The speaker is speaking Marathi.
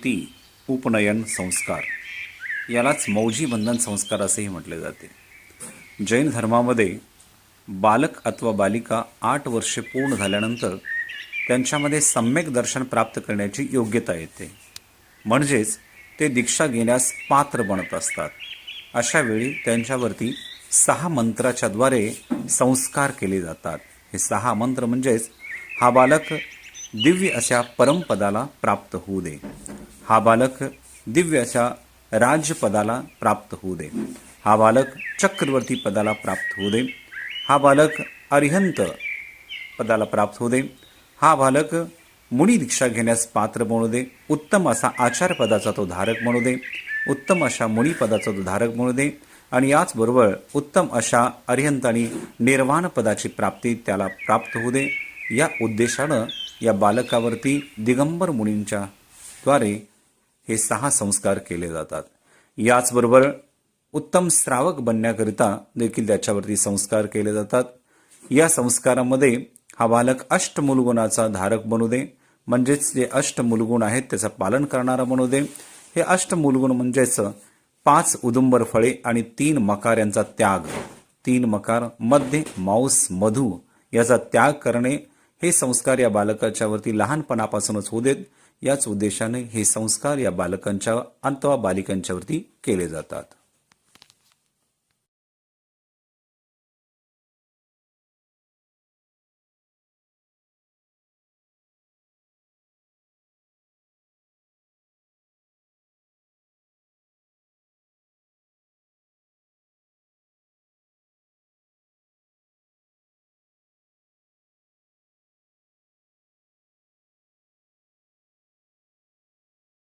शेती उपनयन संस्कार यालाच मौजी बंधन संस्कार असेही म्हटले जाते. जैन धर्मामध्ये बालक अथवा बालिका 8 वर्षे पूर्ण झाल्यानंतर त्यांच्यामध्ये सम्यक दर्शन प्राप्त करण्याची योग्यता येते, म्हणजेच ते दीक्षा घेण्यास पात्र बनत असतात. अशा वेळी त्यांच्यावरती 6 मंत्राच्या द्वारे संस्कार केले जातात. हे 6 मंत्र म्हणजेच हा बालक दिव्य अशा परमपदाला प्राप्त होऊ दे, हा बालक दिव्य अशा राज्यपदाला प्राप्त होऊ दे, हा बालक चक्रवर्ती पदाला प्राप्त होऊ दे, हा बालक अरिहंत पदाला प्राप्त होऊ दे, हा बालक मुनी दीक्षा घेण्यास पात्र बनू दे, उत्तम असा आचार पदाचा तो धारक बनू दे, उत्तम अशा मुनी पदाचा तो धारक बनू दे आणि याचबरोबर उत्तम अशा अरिहंत आणि निर्वाण पदाची प्राप्ती त्याला प्राप्त होऊ दे. या उद्देशानं या बालकावरती दिगंबर मुनींच्या द्वारे हे 6 संस्कार केले जातात. याचबरोबर उत्तम श्रावक बनण्याकरिता देखील त्याच्यावरती संस्कार केले जातात. या संस्कारामध्ये हा बालक अष्टमूलगुणाचा धारक बनू दे, म्हणजेच जे अष्टमूलगुण आहेत त्याचं पालन करणारा बनू दे. हे अष्टमूलगुण म्हणजेच 5 उदुंबर फळे आणि 3 मकार यांचा त्याग, 3 मकार मध्य मांस मधु याचा त्याग करणे, हे संस्कार या बालकाच्या वरती लहानपणापासूनच होऊ देत. याच उद्देशाने हे संस्कार या बालकांच्या अथवा बालिकांच्या वरती केले जातात.